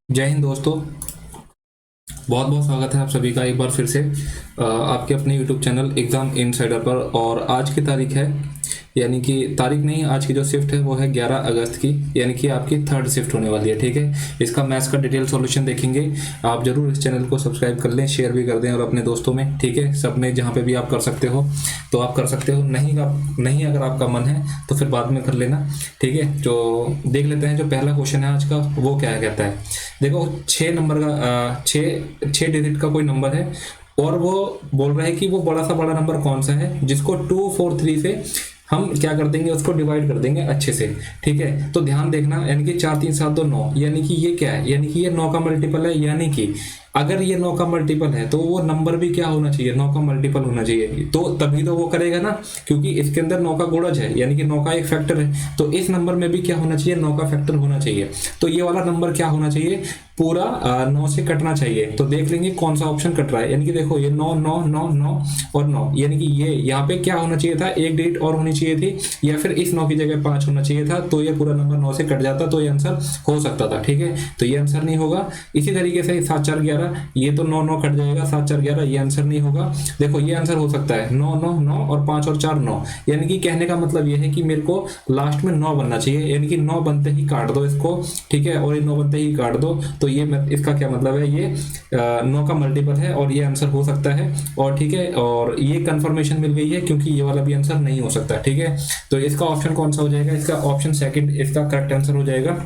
जय हिंद दोस्तों। बहुत बहुत स्वागत है आप सभी का एक बार फिर से आपके अपने यूट्यूब चैनल एग्ज़ाम इनसाइडर पर। और आज की तारीख है, यानी कि तारीख नहीं, आज की जो शिफ्ट है वो है 11 अगस्त की, यानी कि आपकी थर्ड शिफ्ट होने वाली है। ठीक है, इसका मैथ्स का डिटेल सॉल्यूशन देखेंगे। आप जरूर इस चैनल को सब्सक्राइब कर लें, शेयर भी कर दें और अपने दोस्तों में, ठीक है, सब में जहाँ पे भी आप कर सकते हो तो आप कर सकते हो। नहीं अगर आपका मन है तो फिर बाद में कर लेना। ठीक है, जो देख लेते हैं जो पहला क्वेश्चन है आज का, वो क्या कहता है। देखो, 6 नंबर का छः डिजिट का कोई नंबर है और वो बोल रहा है कि वो बड़ा सा बड़ा नंबर कौन सा है जिसको 243 से हम क्या कर देंगे, उसको डिवाइड कर देंगे अच्छे से। ठीक है, तो ध्यान देखना, यानी कि 4 3 7 2 9, यानी कि ये क्या है, यानी कि ये 9 का मल्टीपल है। यानी कि अगर ये 9 का मल्टीपल है तो वो नंबर भी क्या होना चाहिए, 9 का मल्टीपल होना चाहिए। तो तभी तो वो करेगा ना, क्योंकि इसके अंदर 9 का गुणज है, यानी कि 9 का एक फैक्टर है। तो इस नंबर में भी क्या होना चाहिए, 9 का फैक्टर होना चाहिए। तो ये वाला नंबर क्या होना चाहिए, पूरा 9 से कटना चाहिए। तो देख लेंगे कौन सा ऑप्शन कट रहा है। यानी कि देखो, ये 9 9 9 9 और 9, यानी कि ये यहाँ पे क्या होना चाहिए था, एक डिजिट और होनी चाहिए थी, या फिर इस 9 की जगह 5 होना चाहिए था। तो ये पूरा नंबर 9 से कट जाता, तो ये आंसर हो सकता था। ठीक है, तो ये आंसर नहीं होगा। इसी तरीके से 7 4 11, ये तो 9 9 कट जाएगा, 7 4 11, ये आंसर नहीं होगा। देखो, ये आंसर हो सकता है 9 9 9 और 5 और 4 9। यानी कि कहने का मतलब ये है कि मेरे को लास्ट में 9 बनना चाहिए, यानी कि 9 बनते ही काट दो इसको। ठीक है, और ये 9 बनते ही काट दो। तो ये इसका क्या मतलब है, ये 9 का मल्टीपल है और ये आंसर हो सकता है। और ठीक है, और ये कंफर्मेशन मिल गई है, क्योंकि ये वाला भी आंसर नहीं हो सकता। ठीक है, तो इसका ऑप्शन कौन सा हो जाएगा, इसका ऑप्शन सेकंड इसका करेक्ट आंसर हो जाएगा।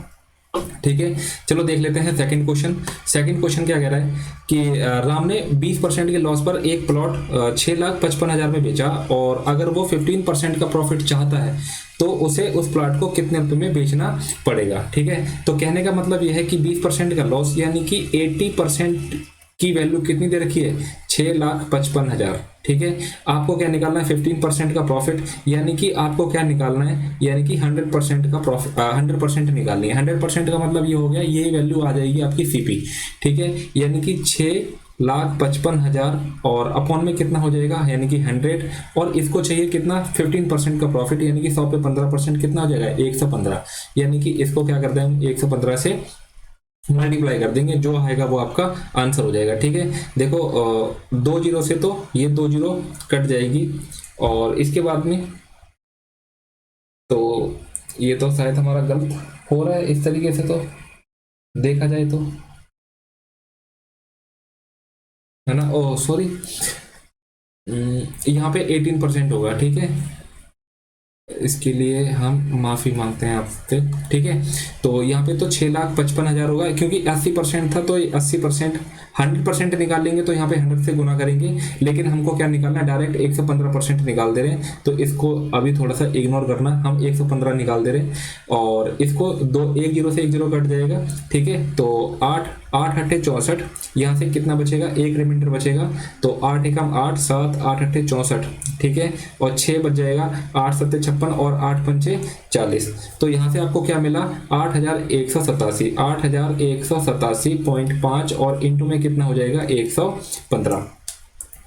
ठीक है, चलो देख लेते हैं सेकंड क्वेश्चन। सेकंड क्वेश्चन क्या कह रहा है कि राम ने 20% के लॉस पर एक प्लॉट 6,55,000 में बेचा, और अगर वो 15% का प्रॉफिट चाहता है तो उसे उस प्लॉट को कितने रुपए में बेचना पड़ेगा। ठीक है, तो कहने का मतलब यह है कि 20% का लॉस, यानी कि 80% की वैल्यू कितनी दे रखी है, 6,55,000। ठीक है, आपको क्या निकालना है, 15% का प्रॉफिट, यानी कि आपको क्या निकालना है, यानी कि 100% का प्रॉफिट, 100% निकालनी है। 100% का मतलब ये हो गया, ये वैल्यू आ जाएगी आपकी सीपी। ठीक है, यानी कि 6,55,000 और अपॉन में कितना हो जाएगा, यानी कि 100, और इसको चाहिए कितना, 15% का प्रॉफिट, यानी कि 100 पे 15% कितना हो जाएगा, 115। यानी कि इसको क्या करते हैं, 115 से मल्टीप्लाई कर देंगे, जो आएगा वो आपका आंसर हो जाएगा। ठीक है, देखो, 2 जीरो से तो ये 2 जीरो कट जाएगी, और इसके बाद में तो ये तो शायद हमारा गलत हो रहा है इस तरीके से, तो देखा जाए तो, है ना। ओ सॉरी, यहाँ पे 18% होगा। ठीक है, इसके लिए हम माफी मांगते हैं आपसे। ठीक है, तो यहाँ पे तो 6,55,000 होगा, क्योंकि 80% था तो 80%, 100% निकालेंगे तो यहाँ पे 100 से गुना करेंगे, लेकिन हमको क्या निकालना है, डायरेक्ट 115% निकाल दे रहे हैं। तो इसको अभी थोड़ा सा इग्नोर करना, हम 115 निकाल दे रहे हैं, और इसको एक जीरो से एक जीरो कट जाएगा। ठीक है, तो 8 8 अट्ठे 64, यहाँ से कितना बचेगा, एक रिमाइंडर बचेगा, तो 8 एकम 8 7 8 अट्ठे 64। ठीक है, और 6 बच जाएगा, 8 सत्ते 56 और 8 पंचे 40। तो यहाँ से आपको क्या मिला, 8,187, और इंटू में कितना हो जाएगा, 115।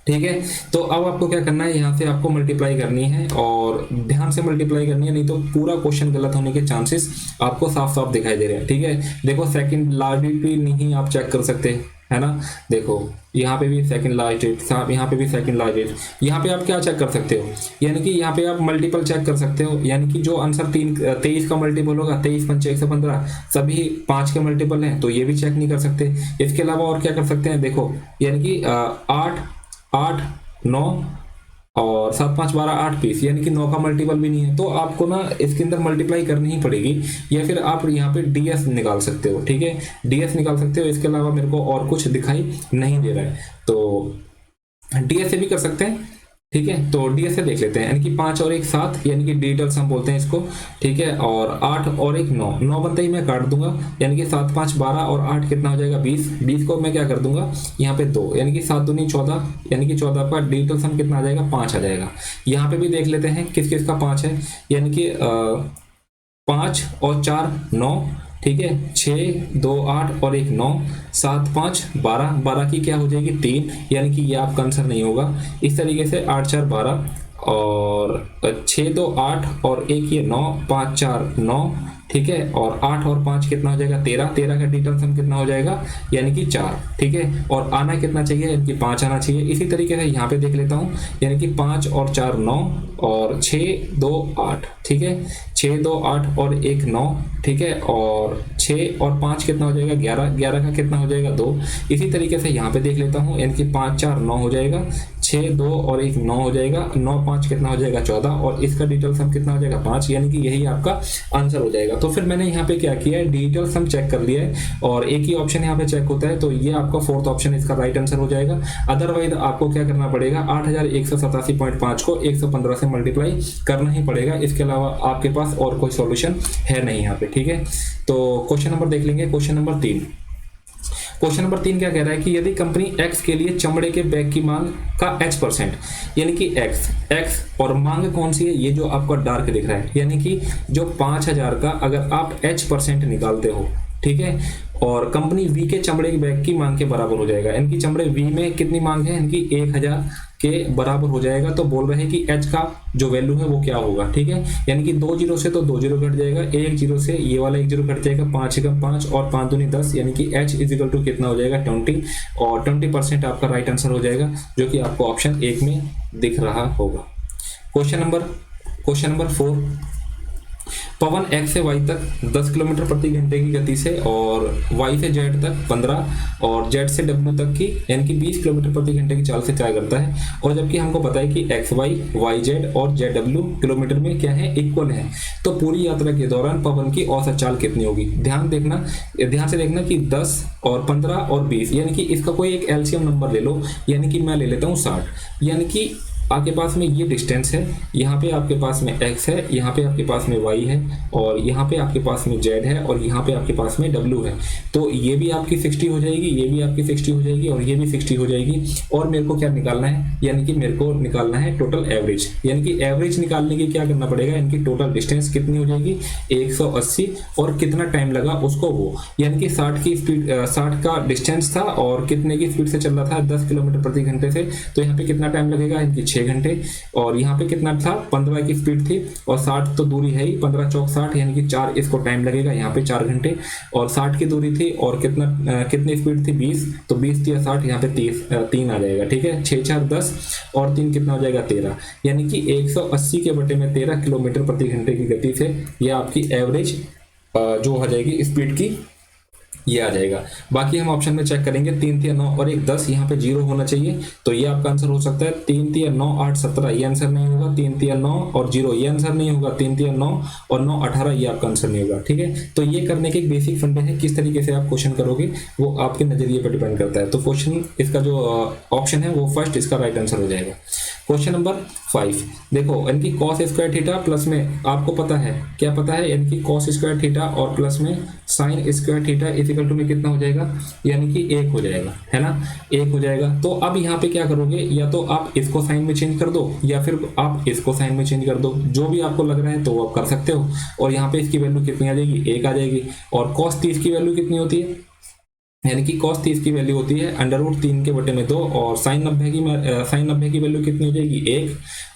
ठीक है, तो अब आपको क्या करना है, यहाँ से आपको मल्टीप्लाई करनी है, और ध्यान से मल्टीप्लाई करनी है, नहीं तो पूरा क्वेश्चन गलत होने के चांसेस आपको साफ साफ दिखाई दे रहे हैं। ठीक है, देखो, सेकंड लास्ट डिजिट भी नहीं आप चेक कर सकते, है ना। देखो, यहाँ पे भी सेकंड लास्ट डिजिट, यहाँ पे भी सेकंड लास्ट डिजिट, यहाँ पे आप क्या चेक कर सकते हो, यानी कि यहाँ पे आप मल्टीपल चेक कर सकते हो। यानी कि जो आंसर 23 का मल्टीपल होगा, 23 पंचे 115, सभी 5 के मल्टीपल हैं, तो ये भी चेक नहीं कर सकते। इसके अलावा और क्या कर सकते हैं, देखो, यानी कि 8 8 9 और 7 5 12 8 पीस, यानी कि 9 का मल्टीपल भी नहीं है, तो आपको ना इसके अंदर मल्टीप्लाई करनी ही पड़ेगी, या फिर आप यहाँ पे डीएस निकाल सकते हो। ठीक है, डीएस निकाल सकते हो, इसके अलावा मेरे को और कुछ दिखाई नहीं दे रहा है, तो डीएस से भी कर सकते हैं। ठीक है, तो डीएस से देख लेते हैं, यानी कि 5 और 1 7, यानी कि डिजिटल सम बोलते हैं इसको। ठीक है, और 8 और 1 9, 9 बनते ही मैं काट दूंगा, यानी कि 7 5 12 और 8 कितना हो जाएगा, 20। 20 को मैं क्या कर दूंगा, यहाँ पे 2, यानी कि 7 दूनी 14, यानी कि 14 का डिजिटल सम कितना आ जाएगा, 5 आ जाएगा। यहाँ पे भी देख लेते हैं किस किस का 5 है, यानी कि 5 और 4 9। ठीक है, 6 2 8 और 1 9, 7 5 12, 12 की क्या हो जाएगी, 3, यानी कि ये आपका आंसर नहीं होगा। इस तरीके से 8 4 12, और 6 2 8 और 1 ये 9, 5 4 9, ठीक है, और 8 और 5 कितना हो जाएगा 13, 13 का डिजिटल सम कितना हो जाएगा यानी कि 4, ठीक है, और आना कितना चाहिए यानी कि 5 आना चाहिए। इसी तरीके से यहाँ पे देख लेता हूँ, यानी कि 5 और 4 9 और 6 2 8, ठीक है, 6 2 8 और 1 9, ठीक है, और 6 और 5 कितना हो जाएगा 11, 11 का कितना हो जाएगा 2। इसी तरीके से यहाँ पे देख लेता हूँ, यानी कि 5 4 9 हो जाएगा, 6 2 और 1 9 हो जाएगा, 9 5 कितना हो जाएगा 14, और इसका डिजिटल सम कितना हो जाएगा 5, यानी कि यही आपका आंसर हो जाएगा। तो फिर मैंने यहाँ पे क्या किया है, डिजिटल सम चेक कर लिया है और एक ही ऑप्शन यहाँ पे चेक होता है, तो ये आपका फोर्थ ऑप्शन इसका राइट आंसर हो जाएगा। अदरवाइज आपको क्या करना पड़ेगा, 8187.5 को 115 से मल्टीप्लाई करना ही पड़ेगा, इसके अलावा आपके पास और कोई सॉल्यूशन है नहीं यहाँ पे, ठीक है। तो क्वेश्चन नंबर देख लेंगे, क्वेश्चन नंबर 3। क्वेश्चन नंबर 3 क्या कह रहा है कि यदि कंपनी X के लिए चमड़े के बैग की मांग का X%, यानी कि X और मांग कौन सी है, ये जो आपका डार्क दिख रहा है, यानी कि जो 5000 का अगर आप H% निकालते हो, ठीक है, और कंपनी V के चमड़े के बैग की मांग के बराबर हो जाएगा, यानी कि चमड़े V में कितनी मांग है, इनकी 1000 के बराबर हो जाएगा। तो बोल रहे हैं कि H का जो वैल्यू है वो क्या होगा, ठीक है, यानी कि 2 जीरो से तो 2 जीरो घट जाएगा, 1 जीरो से ये वाला 1 जीरो घट जाएगा, 5 एकम 5 और 5 दूनी 10, यानी कि H इजिकल टू कितना हो जाएगा 20, और 20% आपका राइट आंसर हो जाएगा, जो कि आपको ऑप्शन 1 में दिख रहा होगा। Question number 4। पवन X से Y तक 10 किलोमीटर प्रति घंटे की गति से और Y से Z तक 15 और Z से W तक की यानी कि 20 किलोमीटर प्रति घंटे की चाल से तय करता है, और जबकि हमको पता है कि XY YZ और ZW किलोमीटर में क्या है, इक्वल है, तो पूरी यात्रा के दौरान पवन की औसत चाल कितनी होगी। ध्यान से देखना कि 10 और 15 और 20, यानी कि इसका कोई एक एलसीएम नंबर ले लो, यानी कि मैं ले लेता हूँ 60, यानी कि आपके पास में ये डिस्टेंस है, यहाँ पे आपके पास में x है, यहाँ पे आपके पास में y है, और यहाँ पे आपके पास में z है, और यहाँ पे आपके पास में w है। तो ये भी आपकी 60 हो जाएगी, ये भी आपकी 60 हो जाएगी, और ये भी 60 हो जाएगी। और मेरे को क्या निकालना है, यानी कि मेरे को निकालना है टोटल एवरेज, यानी कि एवरेज निकालने की क्या करना पड़ेगा, यानी कि टोटल डिस्टेंस कितनी हो जाएगी 180, और कितना टाइम लगा उसको वो, यानी कि 60 की स्पीड 60 का डिस्टेंस था और कितने की स्पीड से चल रहा था 10 किलोमीटर प्रति घंटे से, तो यहाँ पे कितना टाइम लगेगा, इनकी 6 घंटे, और यहाँ पे कितना था 15 की स्पीड थी, और 60 तो दूरी है ही, 15 चौक 60, यानी कि 4 इसको टाइम लगेगा, यहाँ पे 4 घंटे, और 60 की दूरी थी, और कितनी स्पीड थी 20, तो 20 या 60 यहाँ पे 3 आ जाएगा, ठीक है, 6 4 10 और 3 कितना हो जाएगा 13, यानी कि 180 के बटे में 13 किलोमीटर प्रति घंटे की गति से ये आपकी एवरेज जो हो जाएगी स्पीड की, ये आ जाएगा। बाकी हम ऑप्शन में चेक करेंगे, 3 3 9 और 1 10, यहाँ पे 0 होना चाहिए, तो ये आपका आंसर हो सकता है। 3 3 9 8 17 ये आंसर नहीं होगा, 3 3 9 और 0 ये आंसर नहीं होगा, 3 3 9 और 9 18 ये आपका आंसर नहीं होगा, ठीक है। तो ये करने के एक बेसिक फंडे हैं, किस तरीके से आप क्वेश्चन करोगे वो आपके नजरिए पर डिपेंड करता है। तो क्वेश्चन इसका जो ऑप्शन है वो फर्स्ट इसका राइट आंसर हो जाएगा। क्वेश्चन नंबर 5 देखो, इनकी कॉस स्क्वायर थीटा प्लस में आपको पता है, क्या पता है, इनकी कॉस स्क्वायर थीटा और प्लस में sine square theta equal to में कितना हो जाएगा, यानी कि 1 हो जाएगा, है ना, 1 हो जाएगा। तो अब यहाँ पे क्या करोगे, या तो आप इसको साइन में चेंज कर दो, या फिर आप इसको साइन में चेंज कर दो, जो भी आपको लग रहा है तो वो आप कर सकते हो। और यहाँ पे इसकी वैल्यू कितनी आ जाएगी, 1 आ जाएगी। और कॉस 30 की वैल्यू कितनी होती है, यानी कि cos 30 की वैल्यू होती है √3 के बटे में 2, और साइन 90 की वैल्यू कितनी हो जाएगी 1,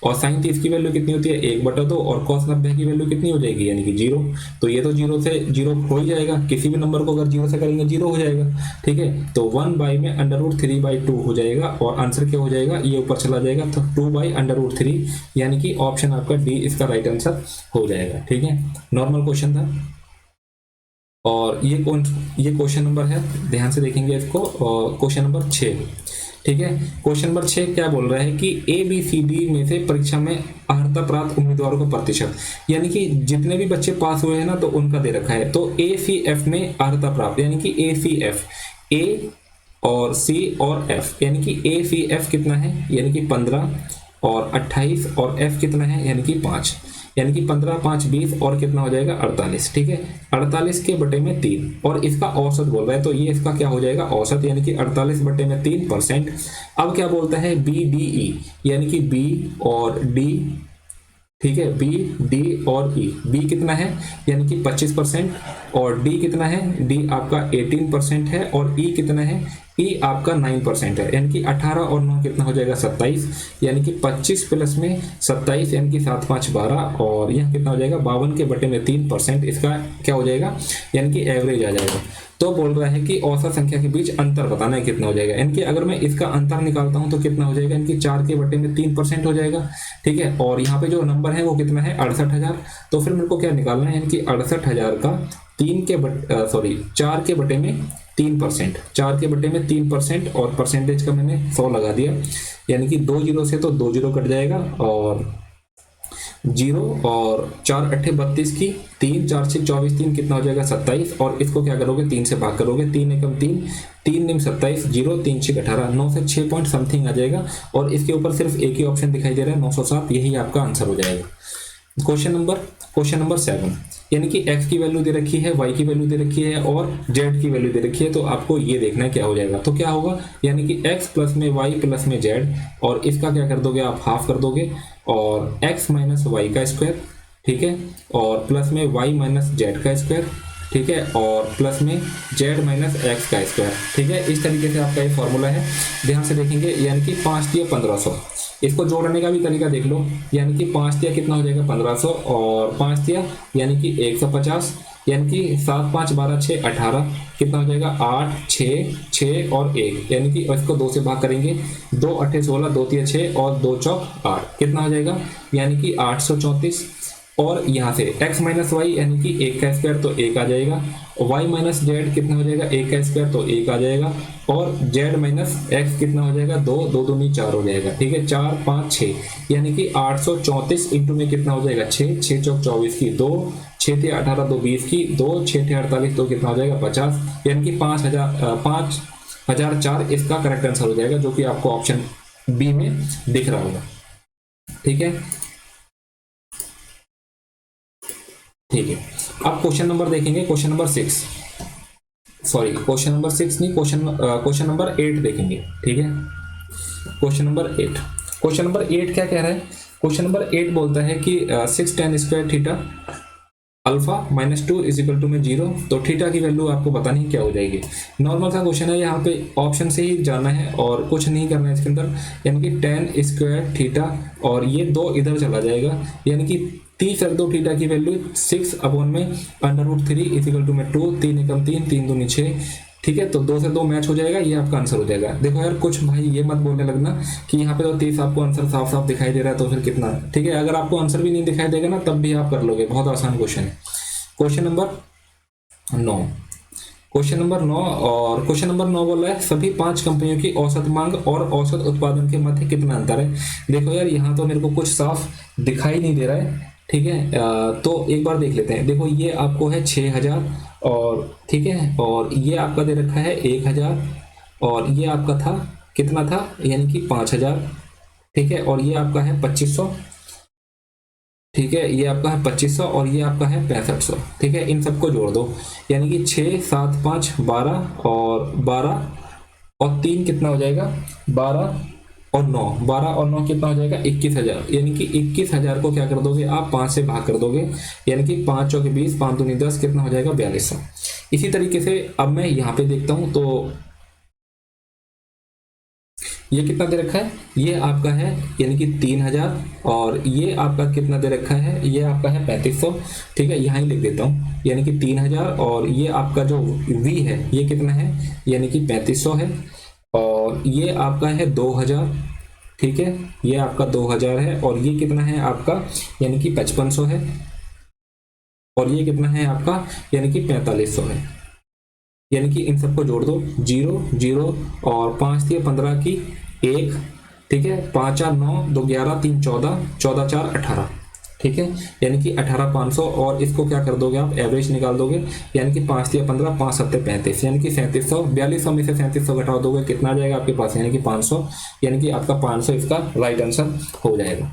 और साइन 30 की वैल्यू कितनी होती है 1/2, और cos 90 की वैल्यू कितनी हो जाएगी, यानी कि 0। तो ये तो 0 से 0 हो ही जाएगा, किसी भी नंबर को अगर 0 से करेंगे 0 हो जाएगा, ठीक है। तो 1 बाई में √3/2 हो जाएगा, और आंसर क्या हो जाएगा, ये ऊपर चला जाएगा, तो 2/√3, यानी कि ऑप्शन आपका डी इसका राइट आंसर हो जाएगा, ठीक है। नॉर्मल क्वेश्चन था, और ये क्वेश्चन नंबर है, ध्यान से देखेंगे इसको। क्वेश्चन नंबर 6, ठीक है। क्वेश्चन नंबर 6 क्या बोल रहा है कि ABCD में से परीक्षा में अर्हता प्राप्त उम्मीदवारों का प्रतिशत, यानी कि जितने भी बच्चे पास हुए हैं ना तो उनका दे रखा है। तो ACF में अर्हता प्राप्त, यानी कि ACF A और C और F, यानी कि ACF कितना है, यानी कि 15 और 28, और F कितना है, यानी कि 5, यानी कि 15 5 20 और कितना हो जाएगा 48, ठीक है। 48 के बटे में 3, और इसका औसत बोल रहा है, तो ये इसका क्या हो जाएगा औसत, यानी कि 48 बटे में 3%। अब क्या बोलता है BDE, यानी कि B और D ठीक है, बी, डी और ई। बी कितना है यानी कि 25% और डी कितना है, डी आपका 18% है और ई कितना है, ई आपका 9% है, यानी कि 18 और 9 कितना हो जाएगा 27, यानी कि 25 प्लस में 27 यानी कि 7 5 12 और यह कितना हो जाएगा 52 के बटे में 3%, इसका क्या हो जाएगा यानी कि एवरेज आ जाएगा। तो बोल रहा है कि औसत संख्या के बीच अंतर बताना है कितना हो जाएगा, यानी कि अगर मैं इसका अंतर निकालता हूं तो कितना हो जाएगा, इनकी 4 के बटे में 3% हो जाएगा। ठीक है, और यहाँ पे जो नंबर है वो कितना है 68,000। तो फिर मेरे को क्या निकालना है, यानी कि 68,000 का 4 के बटे में 3%, 4 के बटे में 3% और परसेंटेज का मैंने 100 लगा दिया, यानी कि 2 जीरो से तो 2 जीरो कट जाएगा और 0 और 4 अट्ठे 32 की 3 4 6 24 3 कितना हो जाएगा 27 और इसको क्या करोगे 3 से भाग करोगे, 3 एकम 3 3 निम 27 0 3 6 18 9 से 6 पॉइंट समथिंग आ जाएगा और इसके ऊपर सिर्फ एक ही ऑप्शन दिखाई दे रहा है 907, यही आपका आंसर हो जाएगा। क्वेश्चन नंबर 7, यानी कि x की वैल्यू दे रखी है, y की वैल्यू दे रखी है और z की वैल्यू दे रखी है, तो आपको ये देखना है क्या हो जाएगा। तो क्या होगा, यानी कि x प्लस में y प्लस में z और इसका क्या कर दोगे आप हाफ कर दोगे और x माइनस वाई का स्क्वायर, ठीक है, और प्लस में y माइनस z का स्क्वायर, ठीक है, और प्लस में z माइनस x का स्क्वायर। ठीक है, इस तरीके से आपका ये फॉर्मूला है, ध्यान से देखेंगे, यानी कि 5 दिया 1500। इसको जोड़ने का भी तरीका देख लो, यानी कि 5 दिया कितना हो जाएगा 1500 और 5 दिया यानी कि 150, यानी कि 7 5 12 6 18 कितना हो जाएगा 8 6 6 और 1, यानी कि इसको 2 से भाग करेंगे, 2 अट्ठे 16 2 तिया 6 और 2 चौक 8 कितना हो जाएगा यानी कि 834 और यहाँ से x माइनस वाई यानी कि 1 का स्क्वायर तो 1 आ जाएगा, y माइनस जेड कितना हो जाएगा 1 का स्क्वायर तो 1 आ जाएगा और z माइनस x कितना हो जाएगा 2 2 दूनी 4 हो जाएगा। ठीक है, 4 5 6 यानी कि 834 इंटू में कितना हो जाएगा 6 6 चौक 24 की 2 6 थे 18 2 20 की 2 6 थे 48 तो कितना हो जाएगा 50, यानी कि 5004 इसका करेक्ट आंसर हो जाएगा, जो कि आपको ऑप्शन बी में दिख रहा होगा। ठीक है, ठीक है, अब क्वेश्चन नंबर देखेंगे, क्वेश्चन नंबर 6 नहीं, क्वेश्चन नंबर 8 देखेंगे। ठीक है, क्वेश्चन नंबर 8 क्या कह रहा है, क्वेश्चन नंबर 8 बोलता है कि 6 tan square theta alpha minus 2 is equal to में 0, तो थीटा की वैल्यू आपको पता नहीं क्या हो जाएगी। नॉर्मल सा क्वेश्चन है, यहाँ पे ऑप्शन से ही जाना है और कुछ नहीं करना है इसके अंदर, यानी कि tan स्क्वायर थीटा और ये 2 इधर चला जाएगा, यानी कि 30 रख दो, थीटा की वैल्यू 6 अपॉन में √3 इक्वल टू में 2 3 एकम 3 3 दूनी 6। ठीक है, तो 2 से 2 मैच हो जाएगा, ये आपका आंसर हो जाएगा। देखो यार कुछ भाई ये मत बोलने लगना कि यहाँ पे तो 30 आपको आंसर साफ साफ दिखाई दे रहा है तो फिर कितना। ठीक है, अगर आपको आंसर भी नहीं दिखाई देगा ना तब भी आप कर लोगे, बहुत आसान क्वेश्चन है। क्वेश्चन नंबर 9 और क्वेश्चन नंबर 9 बोल रहा है सभी 5 कंपनियों की औसत मांग और औसत उत्पादन के मध्य कितना अंतर है। देखो यार यहाँ तो मेरे को कुछ साफ दिखाई नहीं दे रहा है। ठीक है, तो एक बार देख लेते हैं। देखो ये आपको है 6000 और ठीक है, और ये आपका दे रखा है 1000 और ये आपका था कितना था यानी कि 5000। ठीक है, और ये आपका है 2500। ठीक है, ये आपका है 2500 और ये आपका है 6500। ठीक है, इन सबको जोड़ दो, यानी कि 6 7 5 12 और 12 और 3 कितना हो जाएगा 12 और 9, 12 और 9 कितना हो जाएगा 21000, यानी कि 21000 को क्या कर दोगे आप 5 से भाग कर दोगे, यानी कि 5 चौके 20 5 दूनी 10 कितना हो जाएगा 4200। इसी तरीके से अब मैं यहाँ पे देखता हूँ तो ये कितना दे रखा है, ये आपका है यानी कि 3000 और ये आपका कितना दे रखा है, ये आपका है 3500। ठीक है, यहाँ ही लिख देता हूँ, यानी कि 3000 और ये आपका जो V है ये कितना है यानी कि 3500 है और ये आपका है 2000। ठीक है, ये आपका 2000 है और ये कितना है आपका यानी कि 5500 है और ये कितना है आपका यानी कि 4500 है, यानी कि इन सबको जोड़ दो 0 0 और 5 दिए 15 की 1। ठीक है, 5 4 9 2 11 3 14 14 4 18। ठीक है, यानी कि 18500 और इसको क्या कर दोगे आप एवरेज निकाल दोगे, यानी कि 5 दिया 15 5 7 35, यानी कि 3700। 4200 में से 3700 घटा दोगे कितना आ जाएगा आपके पास यानी कि 500, यानी कि आपका 500 इसका राइट आंसर हो जाएगा।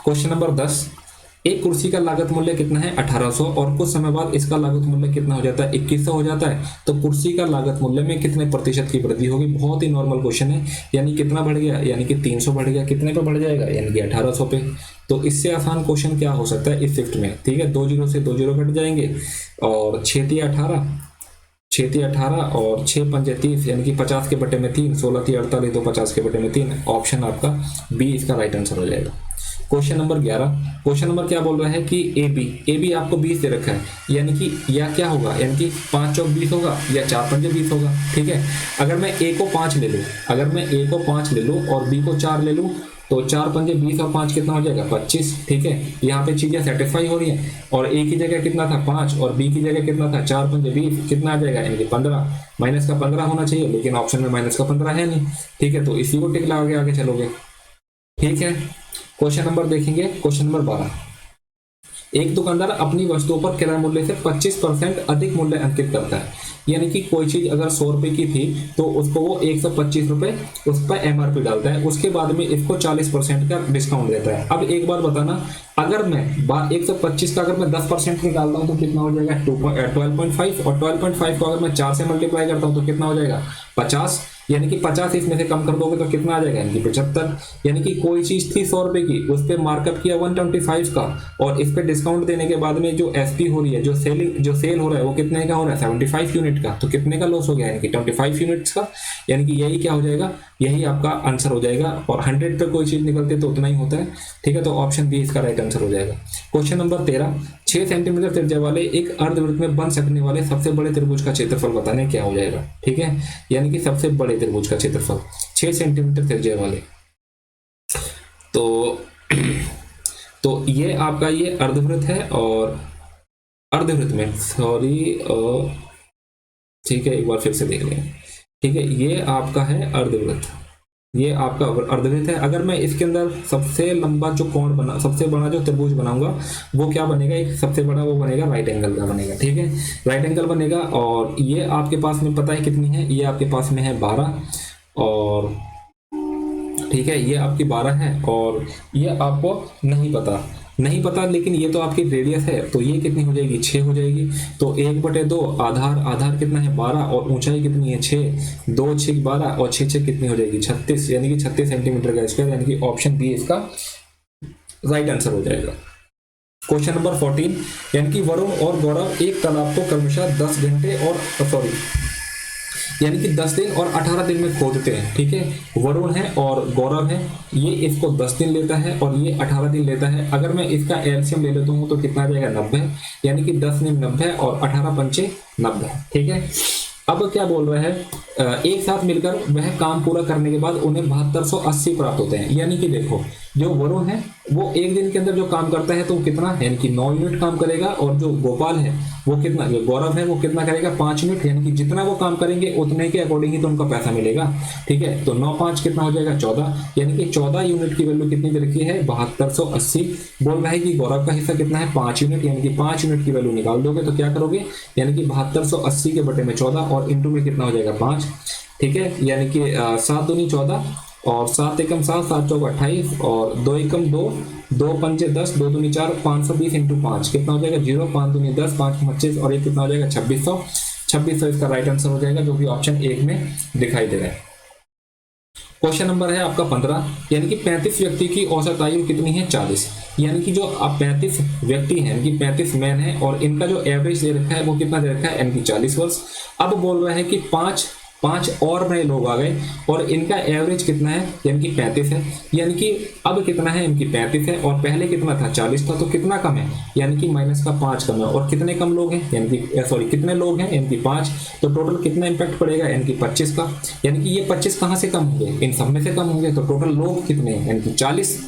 क्वेश्चन नंबर 10 एक कुर्सी का लागत मूल्य कितना है 1800 और कुछ समय बाद इसका लागत मूल्य कितना हो जाता है 2100 हो जाता है, तो कुर्सी का लागत मूल्य में कितने प्रतिशत की वृद्धि होगी। बहुत ही नॉर्मल क्वेश्चन है, यानी कितना बढ़ गया, यानी कि 300 बढ़ गया, कितने पे बढ़ जाएगा, यानी कि 1800 पे। तो इससे आसान क्वेश्चन क्या हो सकता है इस शिफ्ट में, ठीक है। 2 जीरो से 2 जीरो कट जाएंगे और 6 3 18, 6 3 18 और 6 पंजे 30, यानी कि 50 के बटे में 3, 16 3 48, तो 50 के बटे में 3। ऑप्शन आपका बी इसका राइट आंसर हो जाएगा। क्वेश्चन नंबर 11, क्वेश्चन नंबर क्या बोल रहा है कि ए बी आपको 20 दे रखा है, यानी कि या क्या होगा, यानी कि 5 चौक 20 होगा या 4 पंजे 20 होगा, ठीक है। अगर मैं ए को 5 ले लूँ, अगर मैं ए को 5 ले लूँ और बी को 4 ले लूँ, तो 4 पंजे 20 और 5 कितना हो जाएगा 25, ठीक है। यहाँ पे चीजें सेटिस्फाई हो रही हैं, और ए की जगह कितना था 5 और बी की जगह कितना था 4 पंजे 20, कितना आ जाएगा, यानी कि 15। माइनस का 15 होना चाहिए, लेकिन ऑप्शन में माइनस का 15 है नहीं, ठीक है। तो इसी को टिक लगा के आगे चलोगे, ठीक है। क्वेश्चन नंबर देखेंगे, क्वेश्चन नंबर 12। एक दुकानदार अपनी वस्तुओं पर क्रय मूल्य से 25% अधिक मूल्य अंकित करता है, यानी कि कोई चीज अगर 100 रुपए की थी तो उसको वो 125 रुपए उस पर एमआरपी डालता है, उसके बाद में इसको 40% का डिस्काउंट देता है। अब एक बार बताना, अगर मैं 125 का अगर मैं 10% निकालता हूँ तो कितना हो जाएगा 12.5, और 12.5 को अगर मैं 4 से मल्टीप्लाई करता हूँ तो कितना हो जाएगा 50, यानी कि 50 इसमें से कम कर दोगे तो कितना आ जाएगा, यानी कि 75। यानी कि कोई चीज थी 100 रुपए की, उस पर मार्कअप किया 125 का, और इस पे डिस्काउंट देने के बाद में जो एसपी हो रही है, जो सेल हो रहा है वो कितने का हो रहा है 75 यूनिट का, तो कितने का लॉस हो गया, यानी कि 25 यूनिट्स का। यानी कि यही क्या हो जाएगा, यही आपका आंसर हो जाएगा। और 100 पे कोई चीज निकलती है तो उतना ही होता है, ठीक है। तो ऑप्शन बी इसका राइट आंसर हो जाएगा। क्वेश्चन नंबर 13, 6 सेंटीमीटर त्रिज्या वाले एक अर्धवृत्त में बन सकने वाले सबसे बड़े त्रिभुज का क्षेत्रफल बताने क्या हो जाएगा, ठीक है। यानी कि सबसे बड़े त्रिभुज का क्षेत्रफल 6 सेंटीमीटर त्रिज्या वाले, तो ये आपका ये अर्धवृत्त है, और अर्धवृत्त में सॉरी, ठीक है, एक बार फिर से देख लें, ठीक है। ये आपका है अर्धवृत्त, ये आपका अर्धवृत्त है। अगर मैं इसके अंदर सबसे लंबा जो कोण बना, सबसे बड़ा जो त्रिभुज बनाऊंगा वो क्या बनेगा, एक सबसे बड़ा वो बनेगा राइट एंगल का बनेगा, ठीक है, राइट एंगल बनेगा। और ये आपके पास में पता है कितनी है, ये आपके पास में है 12, और ठीक है, ये आपकी 12 है, और ये आपको नहीं पता, लेकिन ये तो आपकी रेडियस है, तो ये कितनी हो जाएगी 6 हो जाएगी। तो 1/2 आधार कितना है 12, और ऊंचाई कितनी है 6, 2 6 12 और 6 6 कितनी हो जाएगी 36, यानी कि 36 सेंटीमीटर का स्क्वायर, यानी कि ऑप्शन बी इसका राइट आंसर हो जाएगा। क्वेश्चन नंबर 14, यानी कि वरुण और गौरव एक तालाब को क्रमशः 10 घंटे और यानी कि 10 दिन और 18 दिन में खोदते हैं, ठीक है। वरुण है और गौरव है, ये इसको 10 दिन लेता है और ये 18 दिन लेता है। अगर मैं इसका एलसीएम ले लेता हूँ तो कितना आ जाएगा 90, यानी कि 10 दिन 90 और 18 पंचे 90, ठीक है। अब क्या बोल रहा है, एक साथ मिलकर वह काम पूरा करने के बाद उन्हें 7280 प्राप्त होते हैं। यानी कि देखो, जो वरुण है वो एक दिन के अंदर जो काम करता है तो वो कितना, यानी कि 9 यूनिट काम करेगा, और जो गोपाल है वो कितना, जो गौरव है वो कितना करेगा 5 यूनिट, यानी कि जितना वो काम करेंगे उतने के अकॉर्डिंग ही तो उनका पैसा मिलेगा, ठीक है। तो 9 5 कितना हो जाएगा 14, यानी कि 14 यूनिट की वैल्यू कितनी दे रखी है 7280। बोल रहा है कि गौरव का हिस्सा कितना है 5 यूनिट, यानी कि 5 यूनिट की वैल्यू निकाल दोगे तो क्या करोगे, यानी कि 7280 के बटे में 14 और इंटू में कितना हो जाएगा 5, ठीक है। यानी कि 7 दूनी 14 और 7 एकम 7, 7 चौक 28 और 2 एकम 2, 2 पंजे 10, 2 दूनी 4, 520 इंटू 5 कितना हो जाएगा 0, 5 दूनी 10, 5 25 और ये कितना हो जाएगा 2600 इसका राइट आंसर हो जाएगा, जो कि ऑप्शन 1 में दिखाई दे रहा है। क्वेश्चन नंबर है आपका 15, यानी कि 35 व्यक्ति की औसत आयु कितनी है 40, यानी कि जो आप 35 व्यक्ति हैं, यानी कि 35 मैन है, और इनका जो एवरेज दे रखा है वो कितना दे रखा है, यानी कि 40 वर्ष। अब बोल रहा है कि 5 और नए लोग आ गए और इनका एवरेज कितना है, यानी कि 35 है, यानी कि अब कितना है, यानी कि 35 है, और पहले कितना था 40 था, तो कितना कम है, यानी कि माइनस का 5 कम है। और कितने कम लोग हैं, यानी कि सॉरी कितने लोग हैं, यानी कि 5, तो टोटल कितना इंपैक्ट पड़ेगा, यानी कि 25 का। यानी कि ये 25 कहाँ से कम होंगे, इन सब में से कम होंगे, तो टोटल लोग कितने हैं, यानी कि 40,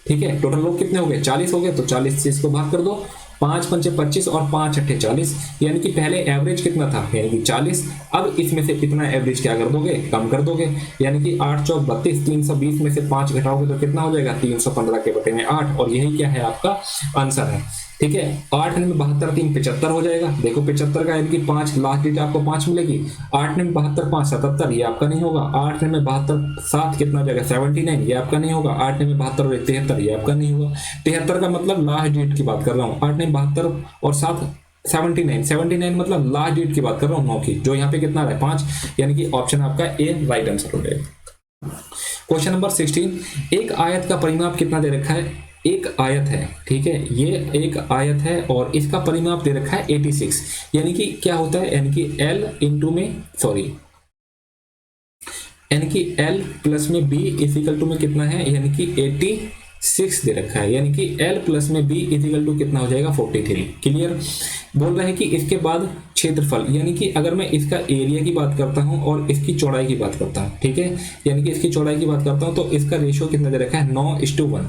ठीक है। टोटल लोग कितने हो गए 40 हो गए, तो 40 से इसको भाग कर दो, 5 पंचे 25 और 5 अट्ठे 40, यानी कि पहले एवरेज कितना था, यानी कि 40। अब इसमें से कितना एवरेज क्या कर दोगे, कम कर दोगे, यानी कि 8 चौक 32, 320 में से 5 घटाओगे तो कितना हो जाएगा 315 के बटे में 8, और यही क्या है आपका आंसर है। ठीक है। 8 में 72 3 75 हो जाएगा। देखो 75 का यानी कि 5 लास्ट डिजिट आपको 5 मिलेगी। 8 में 72 5 77, ये आपका नहीं होगा। 8 में 72 7 कितना हो जाएगा 79, ये आपका नहीं होगा। 8 में 72 और 73, ये आपका नहीं होगा। 73 का मतलब लास्ट डिजिट की बात कर रहा हूँ। 8 में 72 और 7 79 मतलब लास्ट डिजिट की बात कर रहा हूँ 9 की, जो यहाँ पे कितना है 5, यानी कि ऑप्शन आपका ए राइट आंसर हो जाएगा। क्वेश्चन नंबर 16, एक आयत का परिमाप कितना दे रखा है। एक आयत है, ठीक है, ये एक आयत है और इसका परिमाप दे रखा है 86, यानी कि क्या होता है, यानी कि L इंटू में सॉरी यानी कि L प्लस में B इजिकल टू में कितना है, यानी कि 86 दे रखा है, यानी कि L प्लस में B इजिकल टू कितना हो जाएगा 43। क्लियर। बोल रहा है कि इसके बाद क्षेत्रफल, यानी कि अगर मैं इसका एरिया की बात करता हूं और इसकी चौड़ाई की बात करता हूं, ठीक है, यानी कि इसकी चौड़ाई की बात करता हूं तो इसका रेशियो कितना दे रखा है 9:1,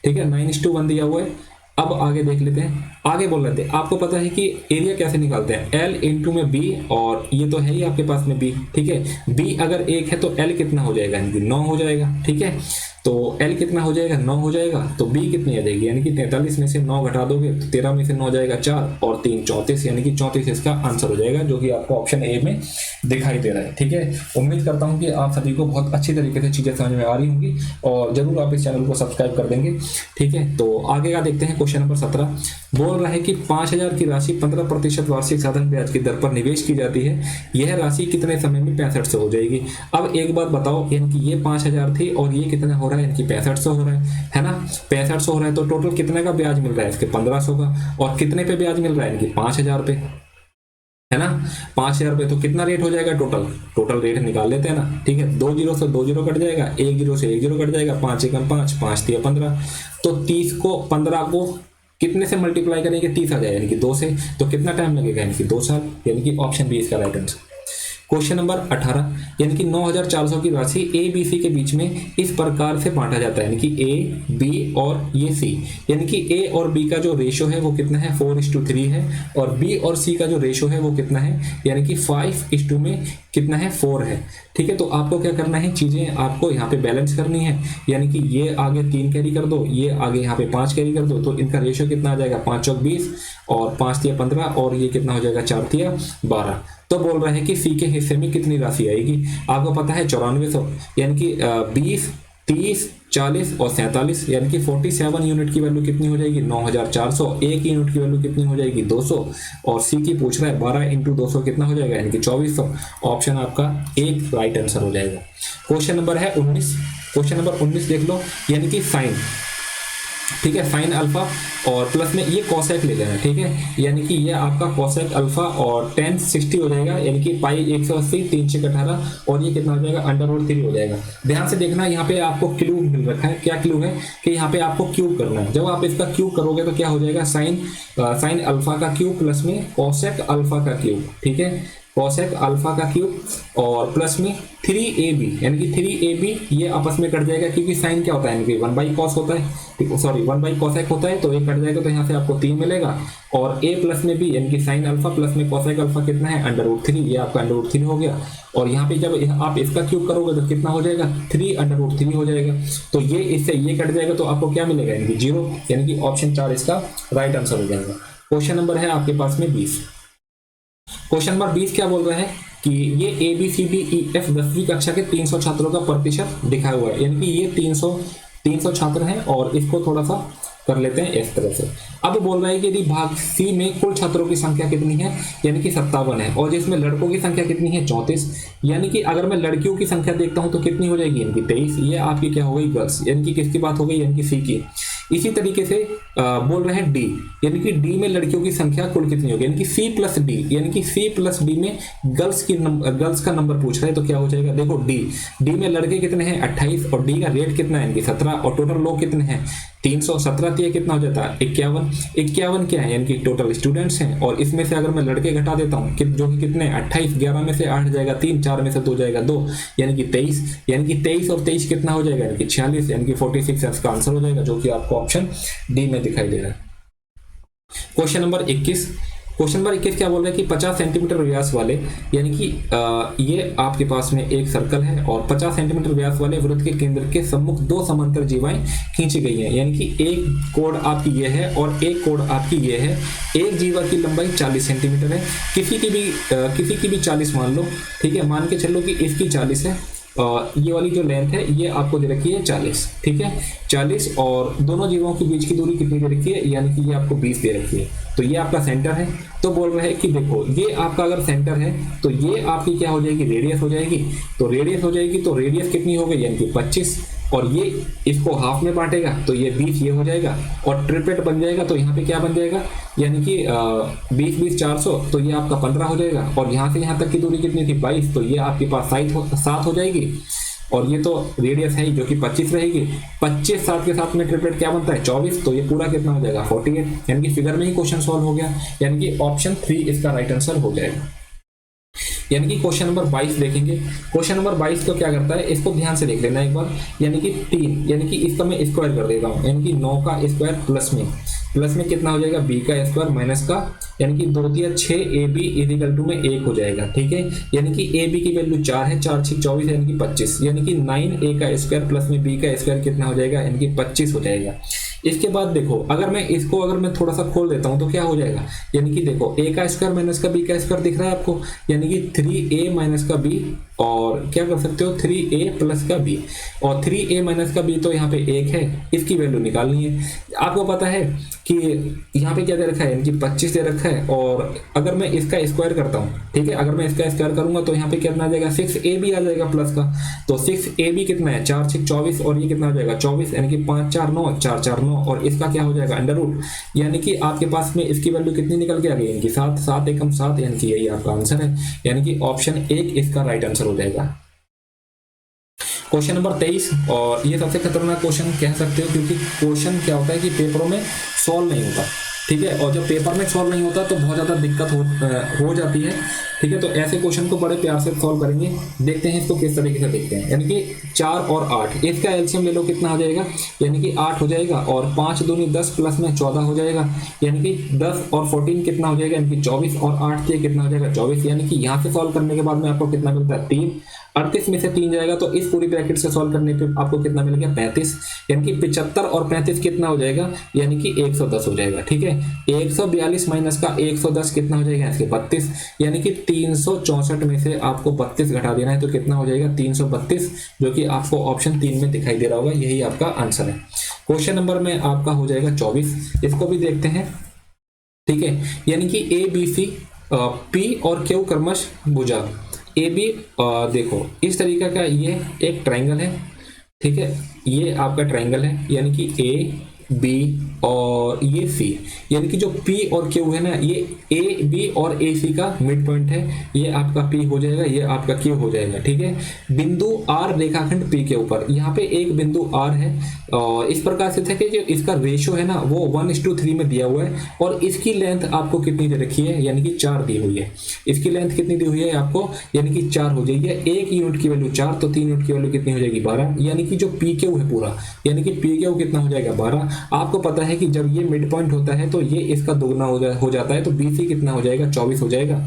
ठीक है, 9:1 दिया हुआ है। अब आगे देख लेते हैं। आगे बोल रहे थे आपको पता है कि एरिया कैसे निकालते हैं, L इंटू में B, और ये तो है ही आपके पास में B, ठीक है। B अगर 1 है तो L कितना हो जाएगा, यानी कि 9 हो जाएगा, ठीक है। तो L कितना हो जाएगा 9 हो जाएगा, तो B कितनी आ जाएगी, यानी कि 43 में से 9 घटा दोगे तो 13 में से 9 जाएगा 4 और 3 34, यानी कि 34 इसका आंसर हो जाएगा, जो कि आपको ऑप्शन ए में दिखाई दे रहा है। ठीक है, उम्मीद करता हूँ कि आप सभी को बहुत अच्छी तरीके से चीज़ें समझ में आ रही होंगी और जरूर आप इस चैनल को सब्सक्राइब कर देंगे। ठीक है, तो आगे का देखते हैं। क्वेश्चन नंबर 17 बोल रहा है कि 5,000 की राशि 15% वार्षिक साधन ब्याज की दर पर निवेश की जाती है, यह राशि कितने समय में 6500 हो जाएगी। अब एक बात बताओ, यानी कि ये 5,000 थी और ये कितना हो रहा है, यानी कि 6500 हो रहा है ना। 6500 हो रहा है तो टोटल कितने का ब्याज मिल रहा है, इसके 1500 का, और कितने पे ब्याज मिल रहा है, यानी कि 5,000 पे, है ना। 5,000 पे तो कितना रेट हो जाएगा, टोटल रेट निकाल लेते हैं ना। ठीक है, 2 जीरो से 2 जीरो कट जाएगा, 1 जीरो से 1 जीरो कट जाएगा, 5 एकम 5, 5 तिया 15, तो 30 को 15 को कितने से मल्टीप्लाई करेंगे, 30 आ जाएगा, यानी कि 2 से, तो कितना टाइम लगेगा, यानी कि 2 साल, यानी कि ऑप्शन बी इसका राइट आंसर। क्वेश्चन नंबर 18 यानी कि 9,400 की राशि ए बी सी के बीच में इस प्रकार से बांटा जाता है, यानी कि ए बी और ये सी, यानी कि ए और बी का जो रेशो है वो कितना है 4:3 है, और बी और सी का जो रेशो है वो कितना है, यानी कि 5:2 में कितना है 4 है। ठीक है, तो आपको क्या करना है, चीजें आपको यहाँ पे बैलेंस करनी है, यानी कि ये आगे 3 कैरी कर दो, ये आगे यहाँ पे 5 कैरी कर दो, तो इनका रेशो कितना आ जाएगा 5 चौक 20 और 5 तिया 15 और ये कितना हो जाएगा 4 तिया 12। तो बोल रहे हैं कि सी के हिस्से में कितनी राशि आएगी, आपको पता है 9400, यानी कि 20 30 40 और 47, यानी कि 47 यूनिट की वैल्यू कितनी हो जाएगी 9,400, एक यूनिट की वैल्यू कितनी हो जाएगी 200, और सी की पूछ रहा है 12 × 200 कितना हो जाएगा, यानी कि 2400। ऑप्शन आपका एक राइट आंसर हो जाएगा। क्वेश्चन नंबर है 19, क्वेश्चन नंबर 19 देख लो, यानी कि साइन, ठीक है, साइन अल्फा और प्लस में ये कॉसेक ले लेना, ठीक है, यानी कि ये आपका कॉसेक अल्फा और tan 60 हो जाएगा, यानी कि पाई 180 3 6 18 और ये कितना हो जाएगा √3 हो जाएगा। ध्यान से देखना, यहाँ पे आपको क्यूब मिल रखा है, क्या क्यूब है कि यहाँ पे आपको क्यूब करना है। जब आप इसका क्यूब करोगे तो क्या हो जाएगा साइन अल्फा का क्यूब प्लस में कॉसेक अल्फा का क्यूब, ठीक है, कॉसेक अल्फा का क्यूब और प्लस में 3ab, यानी कि 3ab ये आपस में कट जाएगा, क्योंकि साइन क्या होता है, यानी कि 1/cos होता है, ठीक है, सॉरी 1/cosec होता है, तो ये कट जाएगा, तो यहाँ से आपको 3 मिलेगा, और a प्लस में b यानी कि साइन अल्फा प्लस में कॉसेक अल्फा कितना है √3, ये आपका √3 हो गया, और यहाँ पे जब आप इसका क्यूब करोगे तो कितना हो जाएगा 3 √3 हो जाएगा, तो ये इससे ये कट जाएगा, तो आपको क्या मिलेगा, यानी कि 0, यानी कि ऑप्शन 4 इसका राइट आंसर हो जाएगा। क्वेश्चन नंबर है आपके पास में 20, क्वेश्चन नंबर 20 क्या बोल रहा है कि ये A B C D E F 10वीं कक्षा के 300 छात्रों का प्रतिशत दिखाया हुआ है, यानी कि ये 300 छात्र हैं और इसको थोड़ा सा कर लेते हैं इस तरह से। अब बोल रहा है कि यदि भाग सी में कुल छात्रों की संख्या कितनी है, यानी कि 57 है, और जिसमें लड़कों की संख्या कितनी है 34, यानी कि अगर मैं लड़कियों की संख्या देखता हूं तो कितनी हो जाएगी, यानी कि 23, ये आपकी क्या हो गई गर्ल्स, यानी कि किसकी बात हो गई, यानी कि सी की। इसी तरीके से बोल रहे हैं डी, यानी कि डी में लड़कियों की संख्या कुल कितनी होगी, यानी कि सी प्लस डी, यानी कि सी प्लस डी में गर्ल्स का नंबर पूछ रहे हैं, तो क्या हो जाएगा, देखो डी में लड़के कितने हैं 28 और डी का रेट कितना है, यानी कि 17, और टोटल लोग कितने हैं 317, तो ये कितना हो जाता है 51 क्या है, यानी कि टोटल स्टूडेंट्स हैं, और इसमें से अगर मैं लड़के घटा देता हूँ जो कि कितने 28, 11 में से 8 जाएगा 3, 4 में से 2 जाएगा 2, यानी कि 23, यानी कि 23 और 23 कितना हो जाएगा, यानी कि 46, यानी कि 46 इसका आंसर हो जाएगा, जो कि आपको ऑप्शन डी में दिखाई दे रहा है। क्वेश्चन नंबर 21 क्वेश्चन नंबर 21 क्या बोल रहा है कि 50 सेंटीमीटर व्यास वाले, यानी कि ये आपके पास में एक सर्कल है और 50 सेंटीमीटर व्यास वाले वृत्त के केंद्र के सम्मुख दो समांतर जीवाएं खींची गई हैं, यानी कि एक कोण आपकी ये है और एक कोण आपकी ये है। एक जीवा की लंबाई 40 सेंटीमीटर है, किसी की भी 40 मान लो, ठीक है, मान के चलो कि इसकी 40 है, ये वाली जो लेंथ है ये आपको दे रखी है 40, ठीक है, 40, और दोनों जीवों के बीच की दूरी कितनी दे रखी है, यानी कि ये आपको 20 दे रखी है। तो ये आपका सेंटर है। तो बोल रहे हैं कि देखो ये आपका अगर सेंटर है तो ये आपकी क्या हो जाएगी, रेडियस हो जाएगी। तो रेडियस हो जाएगी तो रेडियस कितनी हो गई, यानी कि 25, और ये इसको हाफ में बांटेगा तो ये 20 ये हो जाएगा, और ट्रिपलेट बन जाएगा तो यहाँ पे क्या बन जाएगा, यानी कि 20 20 400, तो ये आपका 15 हो जाएगा। और यहाँ से यहाँ तक की दूरी कितनी थी, 22, तो ये आपके पास 7 हो जाएगी। और ये तो रेडियस है जो कि 25 रहेगी, 25 7 के साथ में ट्रिपलेट क्या बनता है, 24, तो ये पूरा कितना हो जाएगा, 48, यानी कि फिगर में ही क्वेश्चन सॉल्व हो गया, यानी कि ऑप्शन 3 इसका राइट आंसर हो जाएगा। यानी कि क्वेश्चन नंबर 22 देखेंगे। क्वेश्चन नंबर 22 को क्या करता है, इसको ध्यान से देख लेना एक बार, यानी कि 3, यानी कि इसका मैं स्क्वायर कर देता हूँ, यानी कि 9 का स्क्वायर प्लस में कितना हो जाएगा, b का स्क्वायर माइनस का, यानी कि 2 3 6 AB इक्वल टू में 1 हो जाएगा, ठीक है। यानी कि AB की वैल्यू 4 है, 4 6 24, यानी कि 25, यानी कि 9A का स्क्वायर प्लस में B का स्क्वायर कितना हो जाएगा, यानी कि 25 हो जाएगा। इसके बाद देखो अगर मैं थोड़ा सा खोल देता हूं तो क्या हो जाएगा, यानी कि देखो a का स्क्वायर माइनस का b का स्क्वायर दिख रहा है आपको, यानी कि 3a माइनस का b, और क्या कर सकते हो 3a प्लस का b, और 3a माइनस का b तो यहाँ पे 1 है, इसकी वैल्यू निकालनी है। आपको पता है कि यहाँ पे क्या दे रखा है, यानी कि 25 दे रखा है, और अगर मैं इसका स्क्वायर करता हूँ, ठीक है, अगर मैं इसका स्क्वायर करूंगा तो यहाँ पे कितना आ जाएगा, 6ab आ जाएगा प्लस का, तो 6ab कितना है, 4 6 24, और ये कितना हो जाएगा 24, यानी कि 5 4 9 4 4 9, और इसका क्या हो जाएगा अंडर रूट, यानी कि आपके पास में इसकी वैल्यू कितनी निकल के आ गई, यानी कि 7 7 एकम 7, यानी कि यही आपका आंसर है, यानी कि ऑप्शन 1 इसका राइट आंसर हो जाएगा। क्वेश्चन नंबर 23, और ये सबसे खतरनाक क्वेश्चन कह सकते हो, क्योंकि क्वेश्चन क्या होता है कि पेपरों में सॉल्व नहीं होता, ठीक है, और जब पेपर में सॉल्व नहीं होता तो बहुत ज़्यादा दिक्कत हो जाती है, ठीक है। तो ऐसे क्वेश्चन को बड़े प्यार से सॉल्व करेंगे, देखते हैं इसको किस तरीके से देखते हैं। यानी कि 4 और 8, इसका एलसीएम ले लो, कितना हो जाएगा, यानी कि 8 हो जाएगा, और 5 दूनी 10 प्लस में 14 हो जाएगा, यानी कि 10 और 14 कितना हो जाएगा, यानी कि 24, और 8 से कितना हो जाएगा 24, यानी कि यहाँ से सॉल्व करने के बाद में आपको कितना मिलता है 3, 38 में से 3 जाएगा तो इस पूरी ब्रैकेट से सॉल्व करने पे आपको कितना मिल गया 35, यानी कि 75 और 35 कितना हो जाएगा, यानी कि 110 हो जाएगा, ठीक है। 142 माइनस का 110 कितना हो जाएगा, इसके 32, यानी कि 364 में से आपको 32 घटा देना है, तो कितना हो जाएगा 332, जो कि आपको ऑप्शन 3 में दिखाई दे रहा होगा, यही आपका आंसर है। क्वेश्चन नंबर में आपका हो जाएगा 24, इसको भी देखते हैं, ठीक है। यानी कि ABC P और Q क्रमश भुजा AB, देखो इस तरीके का ये एक ट्रायंगल है, ठीक है, ये आपका ट्रायंगल है, यानी कि A B और ये C, यानी कि जो P और Q है ना, ये A B और AC का मिड पॉइंट है, ये आपका P हो जाएगा, ये आपका Q हो जाएगा, ठीक है। बिंदु R रेखाखंड P के ऊपर, यहाँ पे एक बिंदु R है, और इस प्रकार से था कि जो इसका रेशो है ना वो 1:3 में दिया हुआ है, और इसकी लेंथ आपको कितनी दे रखी है, यानी कि 4 दी हुई है। इसकी लेंथ कितनी दी हुई है आपको, यानी कि 4 हो जाएगी, एक यूनिट की वैल्यू 4, तो 3 यूनिट की वैल्यू कितनी हो जाएगी 12, यानी कि जो PQ है पूरा, यानी कि PQ कितना हो जाएगा 12। आपको पता है कि जब ये मिड पॉइंट होता है तो ये इसका दोगुना हो जाता है, तो BC कितना हो जाएगा 24 हो जाएगा,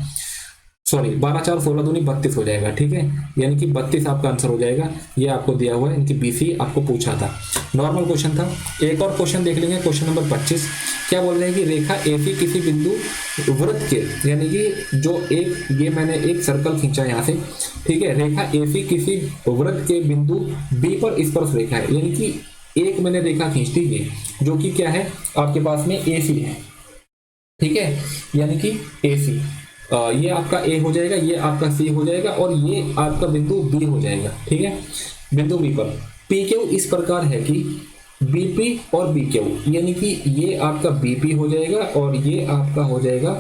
सॉरी 12 4 16 दूनी 32 हो जाएगा, ठीक है, यानी कि 32 आपका आंसर हो जाएगा। ये आपको दिया हुआ है, यानी कि BC आपको पूछा था, नॉर्मल क्वेश्चन था। एक और क्वेश्चन देख लेंगे, क्वेश्चन नंबर 25, क्या बोल रहे हैं कि रेखा AC किसी बिंदु वृत्त के, यानी कि जो ये मैंने एक सर्कल खींचा यहाँ से, ठीक है, रेखा AC किसी वृत्त के बिंदु B पर स्पर्श रेखा है, यानी कि एक मैंने रेखा खींच दी है जो कि क्या है आपके पास में AC है, ठीक है, यानी कि AC, ये आपका A हो जाएगा, ये आपका C हो जाएगा, और ये आपका बिंदु B हो जाएगा, ठीक है। बिंदु B पर PQ इस प्रकार है कि BP और BQ, यानी कि ये आपका BP हो जाएगा और ये आपका हो जाएगा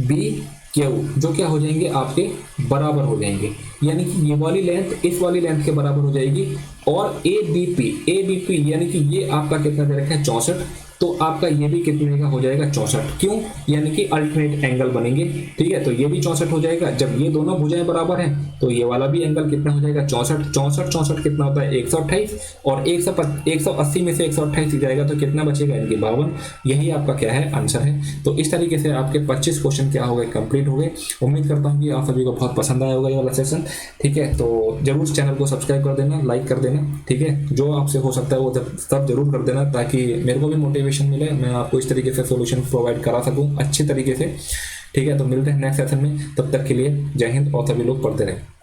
BQ, जो क्या हो जाएंगे आपके बराबर हो जाएंगे, यानी कि ये वाली लेंथ इस वाली लेंथ के बराबर हो जाएगी। और ABP यानी कि ये आपका कितना दे रखा है 64, तो आपका ये भी कितने का हो जाएगा 64। क्यों? यानी कि अल्टरनेट एंगल बनेंगे। ठीक है, तो ये भी 64 हो जाएगा। जब ये दोनों भुजाएं बराबर हैं तो ये वाला भी एंगल कितना हो जाएगा 64। 64 64 कितना होता है 128, और 180 में से 128 जाएगा तो कितना बचेगा इनकी 52। यही आपका क्या है आंसर है। तो इस तरीके से आपके 25 क्वेश्चन क्या हो गए कंप्लीट हो गए। उम्मीद करता हूँ कि आप सभी को बहुत पसंद आया होगा ये वाला सेशन। ठीक है, तो जरूर चैनल को सब्सक्राइब कर देना, लाइक कर देना। ठीक है, जो आपसे हो सकता है वो सब जरूर कर देना, ताकि मेरे को भी मोटिवेशन मिले, मैं आपको इस तरीके से सोल्यूशन प्रोवाइड करा सकूँ अच्छे तरीके से। ठीक है, तो मिलते हैं नेक्स्ट सेशन में, तब तक के लिए जय हिंद और सभी लोग पढ़ते रहें।